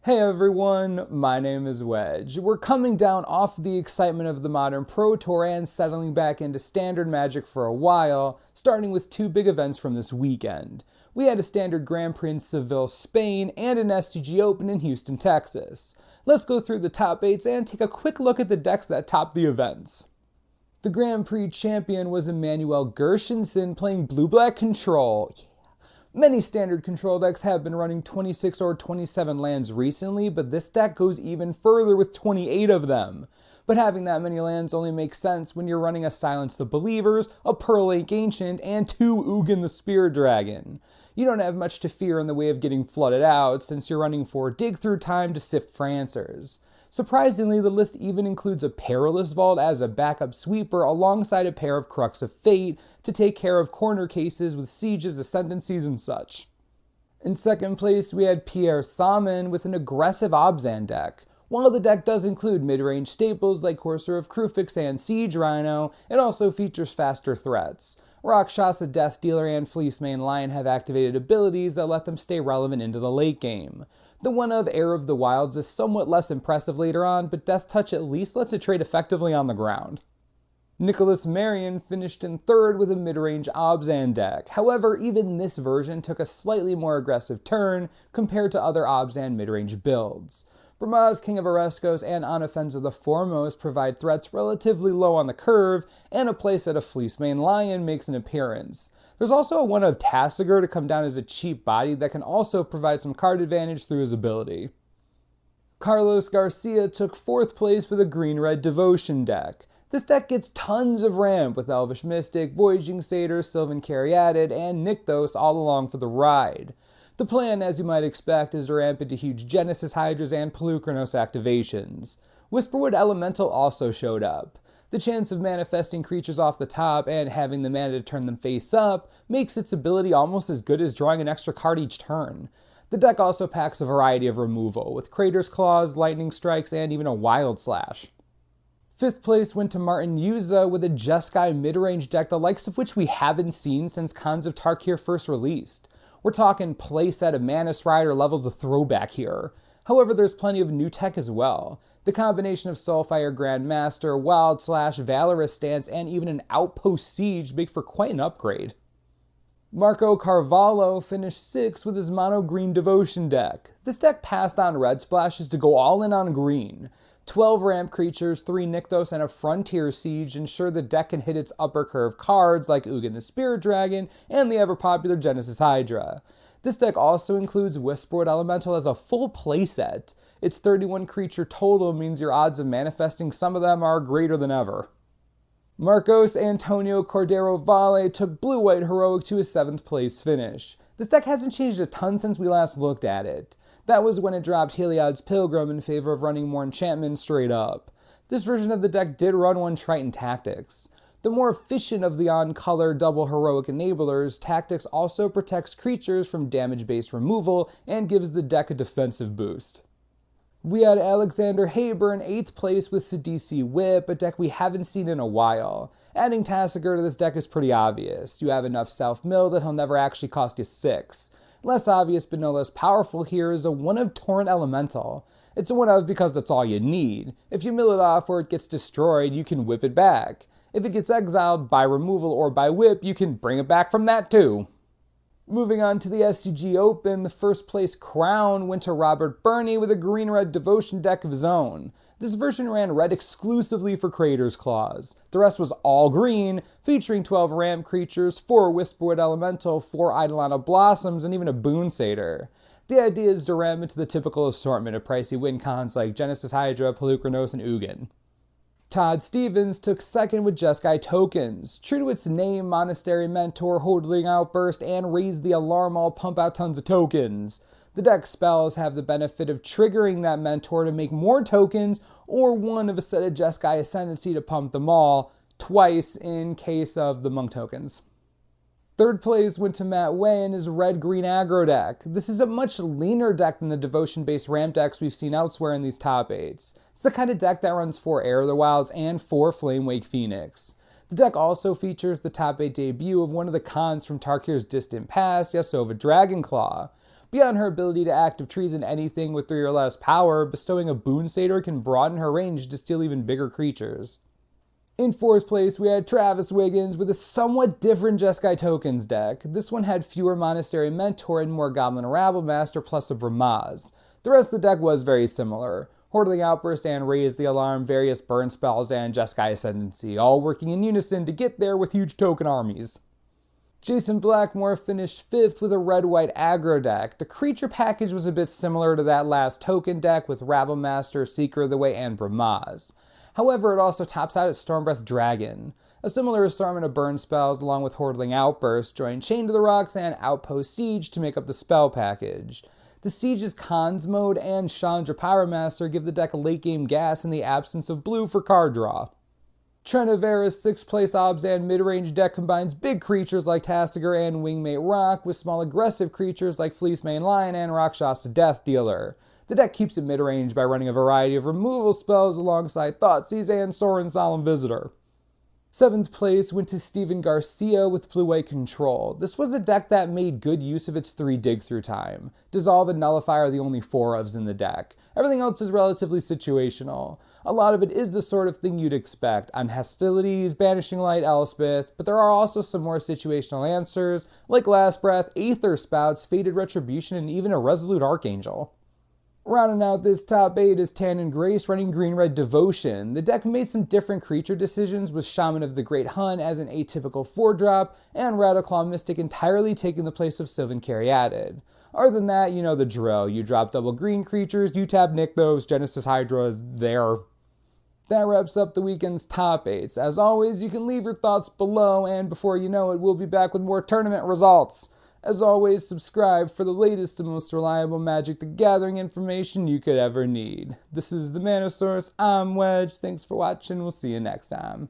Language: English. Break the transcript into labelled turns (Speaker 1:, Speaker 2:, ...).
Speaker 1: Hey everyone, my name is Wedge. We're coming down off the excitement of the Modern Pro Tour and settling back into Standard Magic for a while, starting with two big events from this weekend. We had a Standard Grand Prix in Seville, Spain, and an SCG Open in Houston, Texas. Let's go through the top 8s and take a quick look at the decks that topped the events. The Grand Prix champion was Emmanuel Gershenson playing Blue-Black Control. Many standard control decks have been running 26 or 27 lands recently, but this deck goes even further with 28 of them. But having that many lands only makes sense when you're running a Silence the Believers, a Pearl Lake Ancient, and 2 Ugin the Spirit Dragon. You don't have much to fear in the way of getting flooded out, since you're running 4 Dig Through Time to sift for answers. Surprisingly, the list even includes a Perilous Vault as a backup sweeper alongside a pair of Crux of Fate to take care of corner cases with sieges, ascendancies, and such. In second place, we had Pierre Saman with an aggressive Obzan deck. While the deck does include mid-range staples like Courser of Krufix and Siege Rhino, it also features faster threats. Rakshasa, Death Dealer, and Fleecemane Lion have activated abilities that let them stay relevant into the late game. The one of Heir of the Wilds is somewhat less impressive later on, but Death Touch at least lets it trade effectively on the ground. Nicholas Marion finished in third with a mid-range Obzan deck. However, even this version took a slightly more aggressive turn compared to other Obzan mid-range builds. Bramaz, King of Oreskos, and Onofenza the Foremost provide threats relatively low on the curve, and a playset of Fleecemane Lion makes an appearance. There's also a one of Tasigur to come down as a cheap body that can also provide some card advantage through his ability. Carlos Garcia took 4th place with a green-red Devotion deck. This deck gets tons of ramp with Elvish Mystic, Voyaging Satyr, Sylvan Caryatid, and Nykthos all along for the ride. The plan, as you might expect, is to ramp into huge Genesis Hydras and Pelucranos activations. Whisperwood Elemental also showed up. The chance of manifesting creatures off the top and having the mana to turn them face up makes its ability almost as good as drawing an extra card each turn. The deck also packs a variety of removal, with Crater's Claws, Lightning Strikes, and even a Wild Slash. 5th place went to Martin Yuza with a Jeskai mid-range deck the likes of which we haven't seen since Khans of Tarkir first released. We're talking playset of Manus Rider levels of throwback here. However, there's plenty of new tech as well. The combination of Soulfire Grandmaster, Wild Slash, Valorous Stance, and even an Outpost Siege make for quite an upgrade. Marco Carvalho finished 6th with his mono green Devotion deck. This deck passed on red splashes to go all in on green. 12 ramp creatures, 3 Nykthos, and a Frontier Siege ensure the deck can hit its upper curve cards like Ugin the Spirit Dragon and the ever-popular Genesis Hydra. This deck also includes Whisperwood Elemental as a full playset. Its 31 creature total means your odds of manifesting some of them are greater than ever. Marcos Antonio Cordero Valle took Blue-White Heroic to a 7th place finish. This deck hasn't changed a ton since we last looked at it. That was when it dropped Heliod's Pilgrim in favor of running more enchantments straight up. This version of the deck did run one Triton Tactics. The more efficient of the on-color double heroic enablers, Tactics also protects creatures from damage-based removal and gives the deck a defensive boost. We had Alexander Haber in 8th place with Sidisi Whip, a deck we haven't seen in a while. Adding Tasigur to this deck is pretty obvious. You have enough self-mill that he'll never actually cost you 6. Less obvious but no less powerful here is a one of Torrent Elemental. It's a one of because that's all you need. If you mill it off or it gets destroyed, you can whip it back. If it gets exiled by removal or by whip, you can bring it back from that too. Moving on to the SCG Open, the 1st place crown went to Robert Burney with a green-red Devotion deck of his own. This version ran red exclusively for Crater's Claws. The rest was all green, featuring 12 ramp creatures, 4 Whisperwood Elemental, 4 Eidolon Blossoms, and even a Boon Satyr. The idea is to ram into the typical assortment of pricey win cons like Genesis Hydra, Pelucranos, and Ugin. Todd Stevens took 2nd with Jeskai Tokens. True to its name, Monastery Mentor, Hodling Outburst, and Raise the Alarm all pump out tons of tokens. The deck spells have the benefit of triggering that Mentor to make more tokens, or one of a set of Jeskai Ascendancy to pump them all, twice in case of the Monk tokens. 3rd place went to Matt Way in his red-green aggro deck. This is a much leaner deck than the Devotion-based ramp decks we've seen elsewhere in these top 8s. It's the kind of deck that runs 4 Heir of the Wilds and 4 Flamewake Phoenix. The deck also features the top 8 debut of one of the cons from Tarkir's distant past, Yasova Dragonclaw. Beyond her ability to active treason anything with 3 or less power, bestowing a Boon Satyr can broaden her range to steal even bigger creatures. In 4th place, we had Travis Wiggins with a somewhat different Jeskai Tokens deck. This one had fewer Monastery Mentor and more Goblin Rabblemaster plus a Bramaz. The rest of the deck was very similar. Hordeling Outburst and Raise the Alarm, various burn spells, and Jeskai Ascendancy, all working in unison to get there with huge token armies. Jason Blackmore finished 5th with a red-white aggro deck. The creature package was a bit similar to that last token deck with Rabblemaster, Seeker of the Way, and Bramaz. However, it also tops out at Stormbreath Dragon. A similar assortment of burn spells along with Hordeling Outburst join Chain to the Rocks and Outpost Siege to make up the spell package. The Siege's Cons mode and Chandra Pyromaster give the deck a late-game gas in the absence of blue for card draw. Trenevera's 6th place Obzan mid-range deck combines big creatures like Tasigur and Wingmate Rock with small aggressive creatures like Fleecemane Lion and Rakshasa Death Dealer. The deck keeps it mid-range by running a variety of removal spells alongside Thoughtseize and Sorin Solemn Visitor. 7th place went to Steven Garcia with Blue-White Control. This was a deck that made good use of its 3 dig-through time. Dissolve and Nullify are the only 4 ofs in the deck. Everything else is relatively situational. A lot of it is the sort of thing you'd expect on Hostilities, Banishing Light, Elspeth, but there are also some more situational answers, like Last Breath, Aether Spouts, Fated Retribution, and even a Resolute Archangel. Rounding out this top 8 is Tannen Grace running Green-Red Devotion. The deck made some different creature decisions with Shaman of the Great Hun as an atypical 4-drop, and Radiclaw Mystic entirely taking the place of Sylvan Caryatid. Other than that, you know the drill. You drop double green creatures, you tap Nykthos, Genesis Hydra is there. That wraps up the weekend's top 8s. As always, you can leave your thoughts below, and before you know it, we'll be back with more tournament results. As always, subscribe for the latest and most reliable Magic the Gathering information you could ever need. This is the Manosaurus, I'm Wedge, thanks for watching, we'll see you next time.